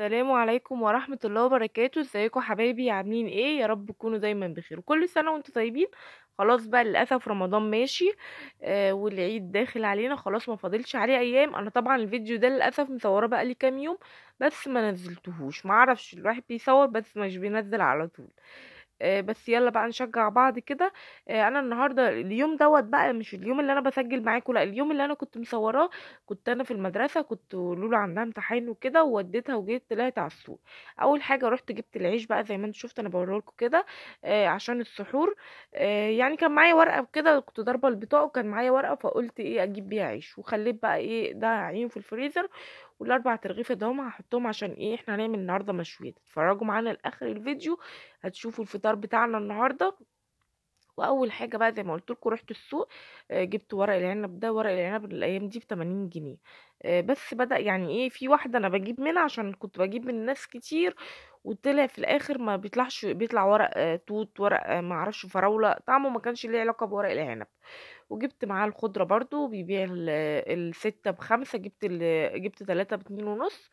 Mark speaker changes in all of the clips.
Speaker 1: السلام عليكم ورحمة الله وبركاته. ازيكم حبايبي؟ عاملين ايه؟ يا رب تكونوا دايما بخير وكل سنة وانتم طيبين. خلاص بقى للأسف رمضان ماشي. والعيد داخل علينا خلاص، ما فاضلش عليه ايام. انا طبعا الفيديو ده للأسف مصوره بقى لي كام يوم، بس ما نزلتهوش. ما اعرفش، الواحد بيصور بس مش بينزل على طول. بس يلا بقى نشجع بعض كده. انا النهارده اليوم دوت بقى مش اليوم اللي انا بسجل معاكم، لا اليوم اللي انا كنت مصوراه. كنت انا في المدرسه، كنت لولو عندها امتحان وكده، ووديتها وجيت طلعت على السوق. اول حاجه رحت جبت العيش بقى زي ما انت شفت انا بوريه لكم كده، عشان السحور. يعني كان معايا ورقه كده، كنت ضاربه البطاقه وكان معايا ورقه، فقلت ايه اجيب بيها عيش، وخليت بقى ايه ده عينه في الفريزر. والاربع ترغيفه ده هم هحطهم عشان ايه احنا هنعمل النهارده مشويات. اتفرجوا معانا لاخر الفيديو هتشوفوا الفطار بتاعنا النهارده. واول حاجه بقى زي ما قلت لكم رحت السوق. جبت ورق العنب ده، ورق العنب الايام دي ب 80 جنيه. بس بدأ يعني ايه، في واحده انا بجيب منها عشان كنت بجيب من ناس كتير، وطلع في الاخر ما بيطلعش، بيطلع ورق توت، ورق ما اعرفش فراوله، طعمه ما كانش ليه علاقه بورق العنب. وجبت معاه الخضرة برضو، بيبيع الستة ب5، جبت 3 ب2.5.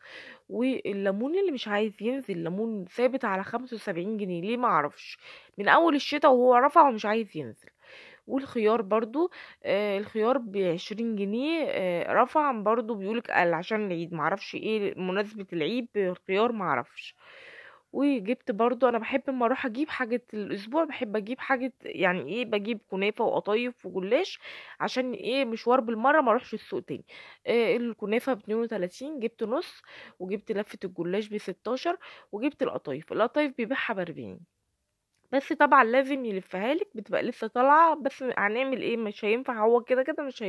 Speaker 1: والليمون اللي مش عايز ينزل، ليمون ثابت على 75 جنيه، ليه معرفش، من أول الشتا وهو رفع ومش عايز ينزل. والخيار برضو، الخيار ب20 جنيه، رفع برضو، بيقولك قل عشان العيد، معرفش ايه مناسبة العيد الخيار معرفش. وجبت برضو، انا بحب اما اروح اجيب حاجة الاسبوع بحب اجيب حاجة، يعني ايه بجيب كنافة وقطايف وجلاش، عشان ايه مشوار بالمرة ما اروحش السوق تاني. الكنافة ب32 جبت نص، وجبت لفة الجلاش ب16، وجبت القطايف بيبيعها ب40. بس طبعا لازم يلفها لك، بتبقى لسه طالعه، بس هنعمل ايه مش هينفع، هو كده كده مش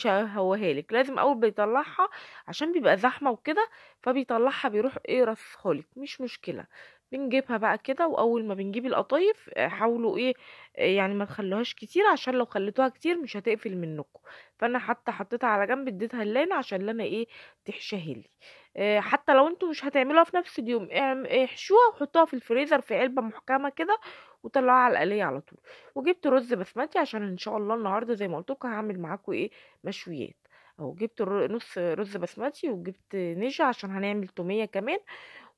Speaker 1: هيهوها لك، لازم اول بيطلعها عشان بيبقى زحمه وكده، فبيطلعها بيروح ايه رصها لك، مش مشكله. بنجيبها بقى كده، واول ما بنجيب القطايف حاولوا ايه، يعني ما تخلوهاش كتير عشان لو خليتوها كتير مش هتقفل منكم. فانا حتى حطيتها على جنب، اديتها لنا عشان لنا ايه تحشيها لي. حتى لو انتوا مش هتعملوها في نفس اليوم، احشوها وحطوها في الفريزر في علبة محكمة كده، وطلعوها على القلية على طول. وجبت رز بسمتي عشان ان شاء الله النهارده زي ما قلت لكم هعمل معاكم ايه مشويات. اهو جبت نص رز بسمتي، وجبت نشا عشان هنعمل تومية كمان.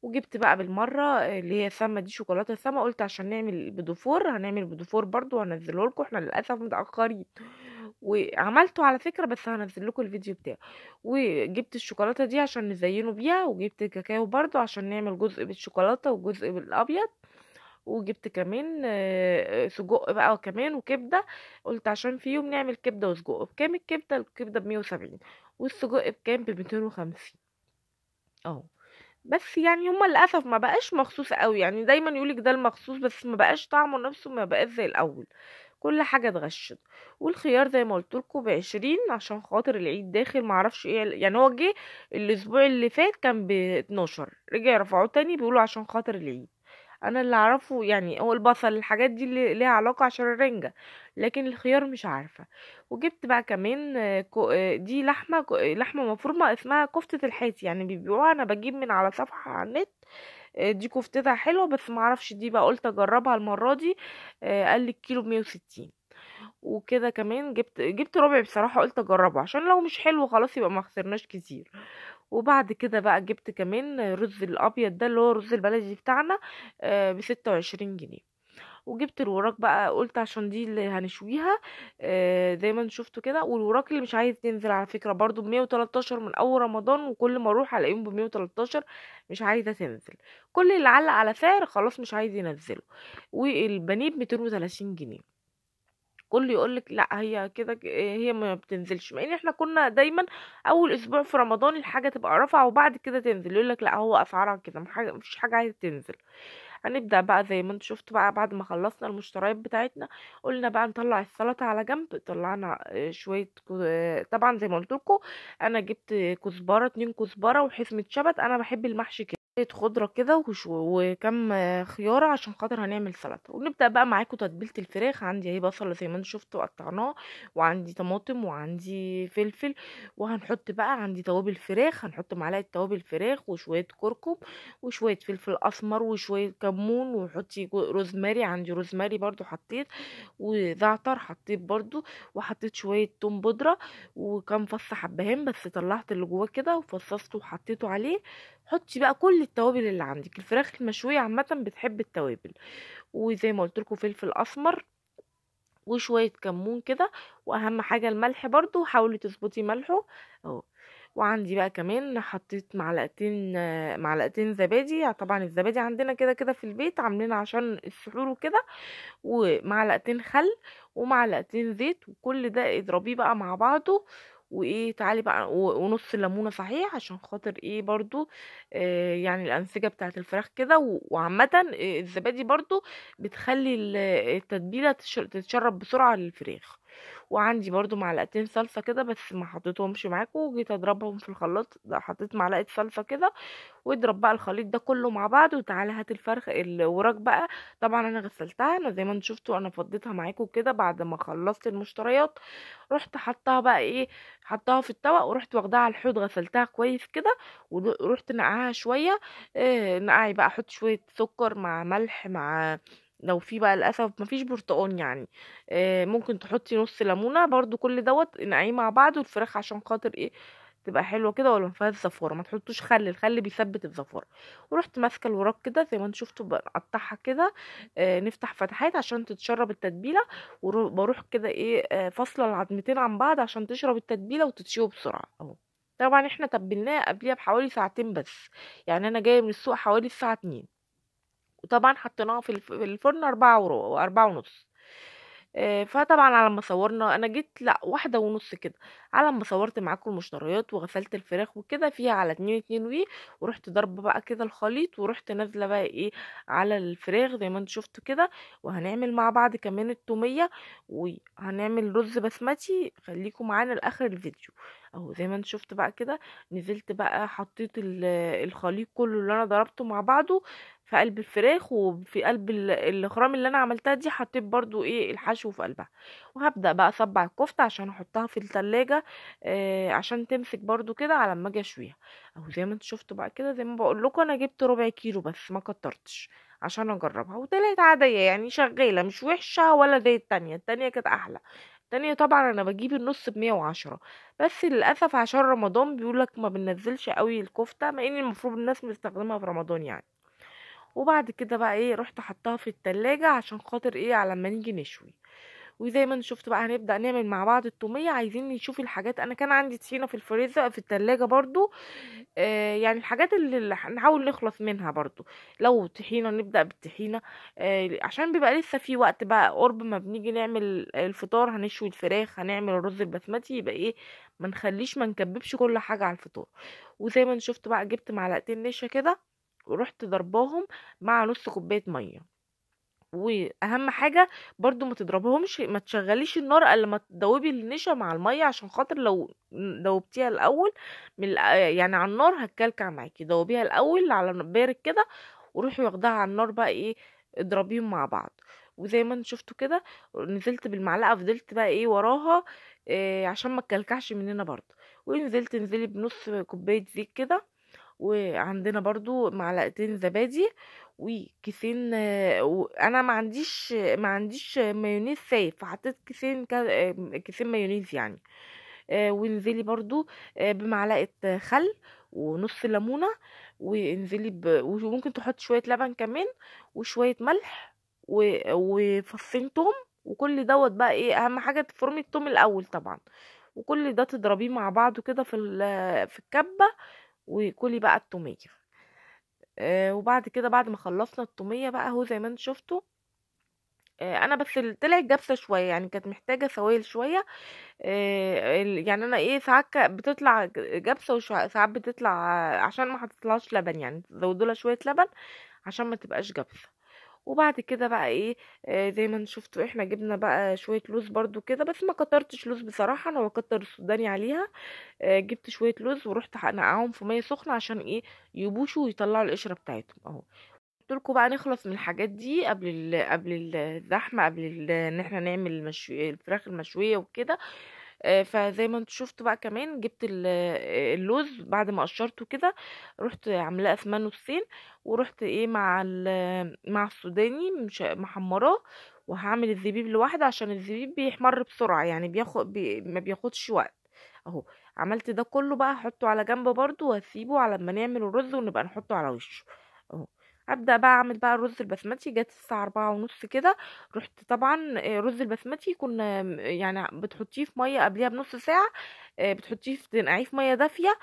Speaker 1: وجبت بقى بالمره اللي هي سما دي، شوكولاته سما، قلت عشان نعمل بدوفور، هنعمل بدوفور برضو هنزله لكم، احنا للاسف متاخرين. وعملته على فكره، بس هنزل لكم الفيديو بتاعه. وجبت الشوكولاته دي عشان نزينه بيها، وجبت كاكاو برضو عشان نعمل جزء بالشوكولاته وجزء بالابيض. وجبت كمان سجق بقى كمان وكبده، قلت عشان في يوم نعمل كبده وسجق. بكام الكبده؟ الكبده ب170، والسجق بكام؟ ب250. اهو. بس يعني هما للاسف ما بقاش مخصوص قوي، يعني دايما يقولك ده المخصوص، بس ما بقاش طعمه نفسه، ما بقاش زي الاول، كل حاجه اتغشت. والخيار زي ما قلت لكم ب20 عشان خاطر العيد داخل، معرفش ايه يعني، هو جه الاسبوع اللي فات كان ب12، رجع رفعوه تاني بيقولوا عشان خاطر العيد. انا اللي اعرفه يعني هو البصل، الحاجات دي اللي ليها علاقة عشان الرنجة، لكن الخيار مش عارفة. وجبت بقى كمان دي لحمة، لحمة مفرومة اسمها كفتة الحاتي، يعني بيبيعوها، انا بجيب من على صفحة على النت. دي كفتتها حلوة، بس معرفش دي بقى قلت اجربها المرة دي. قال لي الكيلو ب160. وكده كمان جبت ربع بصراحة، قلت اجربه عشان لو مش حلو خلاص يبقى ما خسرناش كتير. وبعد كده بقى جبت كمان رز الابيض ده اللي هو الرز البلدي بتاعنا، ب26 جنيه. وجبت الوراك بقى، قلت عشان دي اللي هنشويها. زي ما انتوا شفتوا كده. والوراك اللي مش عايز ينزل على فكرة برضو ب113 من اول رمضان، وكل ما اروح الاقيهم ب113، مش عايزة تنزل. كل اللي علق على سعر خلاص مش عايز ينزله. والبانيه ب230 جنيه. كله يقولك لا هي كده هي ما بتنزلش، مع ان احنا كنا دايما اول اسبوع في رمضان الحاجه تبقى رافعه وبعد كده تنزل، يقولك لا هو اسعارها كده، مفيش حاجه عايزه تنزل. هنبدا بقى زي ما انتوا شفتوا بقى، بعد ما خلصنا المشتريات بتاعتنا قلنا بقى نطلع السلطه على جنب. طلعنا شويه طبعا زي ما قلت لكم انا جبت كزبره، 2 كزبره وحزمه شبت، انا بحب المحشي كده. شوية خضرة كده وكم خيارة عشان خاطر هنعمل سلطة. ونبدأ بقى معاكم تتبيلة الفراخ. عندي اهي بصلة زي ما انتوا شفتوا قطعناه، وعندي طماطم وعندي فلفل. وهنحط بقى عندي توابل فراخ، هنحط معلقة توابل فراخ وشوية كركم وشوية فلفل اسمر وشوية كمون، وحطي روزماري، عندي روزماري برضو حطيت، وزعتر حطيت برضو، وحطيت شوية توم بودرة وكم فص حبهان، بس طلعت اللي جواه كده وفصصته وحطيته عليه. حطي بقى كل التوابل اللي عندك، الفراخ المشويه عامه بتحب التوابل. وزي ما قلت لكم فلفل اسمر وشويه كمون كده، واهم حاجه الملح برضو، حاولي تظبطي ملحه اهو. وعندي بقى كمان حطيت معلقتين زبادي، طبعا الزبادي عندنا كده كده في البيت عاملينها عشان السحور وكده، ومعلقتين خل ومعلقتين زيت، وكل ده اضربيه بقى مع بعضه. وايه تعالي بقى ونص ليمونه صحيح عشان خاطر ايه برضو يعني الانسجه بتاعه الفراخ كده وعامه الزبادي برضو بتخلي التتبيله تتشرب بسرعه للفراخ. وعندي برضو معلقتين صلصه كده بس ما حطيتهمش معاكم، وجيت اضربهم في الخلاط، حطيت معلقه صلصه كده. واضرب بقى الخليط ده كله مع بعض، وتعالى هات الوراك بقى. طبعا انا غسلتها، انا زي ما انتم شفتوا انا فضيتها معاكم كده بعد ما خلصت المشتريات. رحت حطها بقى ايه، حطها في الطبق، ورحت واخداها على الحوض غسلتها كويس كده، ورحت نقعها شويه. نقعي بقى، احط شويه سكر مع ملح مع، لو في بقى للاسف مفيش برتقان يعني ممكن تحطي نص ليمونه برضو. كل دوت نقعيه مع بعض، والفراخ عشان خاطر ايه تبقى حلوه كده ولا مفيهاش زفاره، ما تحطوش خل، الخل بيثبت الزفاره. ورحت ماسكه الوراك كده زي ما انتم شفتوا بقطعها كده نفتح فتحات عشان تتشرب التتبيله. وبروح كده ايه فاصله العظمتين عن بعض عشان تشرب التتبيله وتتشوي بسرعه اهو. طبعا احنا تبلناها قبليها بحوالي ساعتين بس، يعني انا جايه من السوق حوالي الساعه 2. وطبعا حطيناها في الفرن 4 ونص. فطبعا على ما صورنا انا جيت لا 1:30 كده، على ما صورت معاكم المشتريات وغسلت الفراخ وكده فيها على 2 ورحت ضربه بقى كده الخليط، ورحت نازله بقى ايه على الفراخ زي ما انتم شفتوا كده. وهنعمل مع بعض كمان التوميه، وهنعمل رز بسمتي، خليكم معانا لاخر الفيديو اهو. زي ما انتم شفتوا بقى كده، نزلت بقى حطيت الخليط كله اللي انا ضربته مع بعضه في قلب الفراخ، وفي قلب الاخرام اللي انا عملتها دي حطيت برضو ايه الحشو في قلبها. وهبدأ بقى اصبع الكفتة عشان احطها في التلاجة عشان تمسك برضو كده على ما اجي اشويها اهو. زي ما انتوا شفتوا بقى كده، زي ما بقول لكم انا جبت ربع كيلو بس ما كترتش عشان اجربها، وطلعت عادية يعني شغالة مش وحشة ولا زي التانية كانت احلى. التانية طبعا انا بجيب النص ب110، بس للاسف عشان رمضان بيقولك ما بننزلش قوي الكفتة، مع ان المفروض الناس بتستخدمها في رمضان يعني. وبعد كده بقى ايه رحت حطها في التلاجة عشان خاطر ايه على ما نيجي نشوي. وزي ما انت شفت بقى هنبدأ نعمل مع بعض التومية. عايزين نشوف الحاجات، انا كان عندي طحينة في الفريزر في التلاجة برضو يعني الحاجات اللي نحاول نخلص منها برضو. لو طحينة نبدأ بالطحينة عشان بيبقى لسه في وقت بقى قرب ما بنيجي نعمل الفطار، هنشوي الفراخ هنعمل الرز البسمتي، يبقى ايه ما نكببش كل حاجة على الفطار. وزي ما انت شفت بقى جبت معلقتين نشا كده ورحت ضرباهم مع نص كوبايه ميه. واهم حاجه برضو ما تضربهمش، ما تشغليش النار الا لما تدوبي النشا مع الميه، عشان خاطر لو دوبتيها الاول يعني على النار هتكلكع معاكي. دوبيها الاول على بارد كده، وروحي واخداها على النار بقى ايه اضربيهم مع بعض. وزي ما انت شفتوا كده نزلت بالمعلقه، فضلت بقى ايه وراها عشان ما تكلكعش مننا برضو. ونزلت انزلي بنص كوبايه زيت كده، وعندنا برضو معلقتين زبادي وكيسين انا ما عنديش مايونيز سايب، فحطيت كيسين مايونيز يعني. وانزلي برضو بمعلقه خل ونص ليمونه، وممكن تحط شويه لبن كمان وشويه ملح وفصين توم. وكل دوت بقى ايه اهم حاجه تفرمي التوم الاول طبعا، وكل ده تضربيه مع بعضه كده في الكبه، وكلي بقى التوميه. وبعد كده بعد ما خلصنا التوميه بقى اهو زي ما انتم شفتوا انا بس اللي طلعت جافه شويه يعني كانت محتاجه سوائل شويه. يعني انا ايه ساعات بتطلع جافه وساعات بتطلع عشان ما حطيتلهاش لبن، يعني زودوا لها شويه لبن عشان ما تبقاش جافه. وبعد كده بقى ايه، زي ما انتوا شفتوا احنا جبنا بقى شويه لوز برضو كده، بس ما كترتش لوز بصراحه، انا بكتر السوداني عليها. جبت شويه لوز ورحت نقعهم في ميه سخنه عشان ايه، يبوشوا ويطلعوا القشره بتاعتهم اهو. قلت لكم بقى نخلص من الحاجات دي قبل الزحمه، ان احنا نعمل الفراخ المشويه وكده. فزي ما انتوا شفتوا بقى كمان جبت اللوز بعد ما قشرته كده، رحت عاملاه اسمنه نصين، ورحت ايه مع السوداني مش محمراه. وهعمل الزبيب لوحده عشان الزبيب بيحمر بسرعه، يعني ما بياخدش وقت اهو. عملت ده كله بقى هحطه على جنب برضو، واسيبه على ما نعمل الرز ونبقى نحطه على وشه اهو. ابدا بقى اعمل بقى الرز البسمتي. جت الساعه 4:30 كده، رحت طبعا رز البسمتي كنا يعني بتحطيه في ميه قبليها بنص ساعه، بتحطيه تنقعيه في ميه دافيه،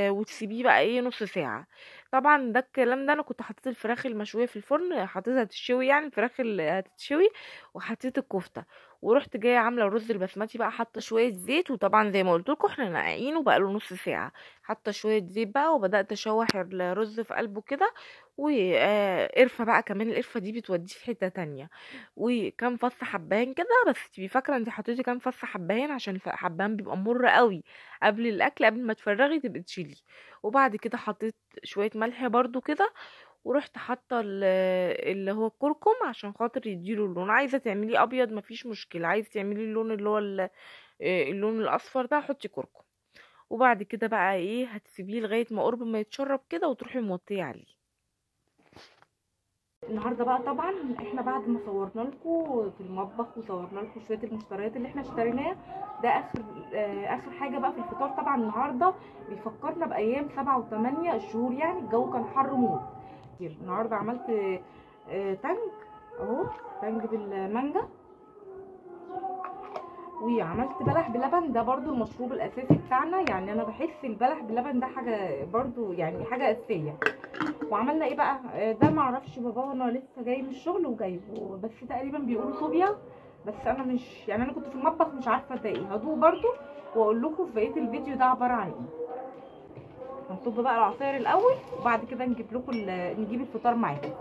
Speaker 1: وتسيبيه بقى ايه نص ساعه. طبعا ده الكلام ده انا كنت حطيت الفراخ المشويه في الفرن، حطيتها تتشوي يعني الفراخ اللي هتتشوي، وحطيت الكفته، ورحت جايه عامله الرز البسمتي بقى، حاطه شويه زيت. وطبعا زي ما قلت لكم احنا ناقعينه بقى له نص ساعه، حاطه شويه زيت بقى، وبدات اشوح الرز في قلبه كده. وقرفه بقى كمان، القرفه دي بتوديه في حته تانية. وكام فص حبهان كده، بس تبقي فاكره انت حطيتي كام فص حبهان، عشان الحبهان بيبقى مر قوي قبل الاكل، قبل ما تفرغي تبقي تشيليه. وبعد كده حطيت شويه ملح برضو كده، ورحت حاطه اللي هو الكركم عشان خاطر يديله اللون. عايزه تعمليه ابيض مفيش مشكله، عايزه تعمليه اللون اللي هو اللون الاصفر ده، حطي كركم. وبعد كده بقى ايه، هتسيبيه لغايه ما قرب ما يتشرب كده، وتروحي موطيه عليه. النهارده بقى طبعا احنا بعد ما صورنا لكم في المطبخ وصورنا لكم شويه المشتريات اللي احنا اشتريناها، ده اخر حاجه بقى في الفطار. طبعا النهارده بيفكرنا بايام 7 و8 الشهور، يعني الجو كان حر موت. النهارده عملت تانج اهو، تانج بالمانجا. وعملت بلح بلبن، ده برضو المشروب الاساسي بتاعنا، يعني انا بحس البلح بلبن ده حاجه برضو يعني حاجه اساسيه. وعملنا ايه بقى، ده معرفش بابا انا لسه جاي من الشغل وجايبه، بس تقريبا بيقولوا صوبيا، بس انا مش يعني انا كنت في المطبخ مش عارفه ده ايه. هدوق برضو واقول لكم في بقيه الفيديو ده عباره عن ايه. هنصب بقى العصاير الاول، وبعد كده نجيب لكم نجيب الفطار معاكم.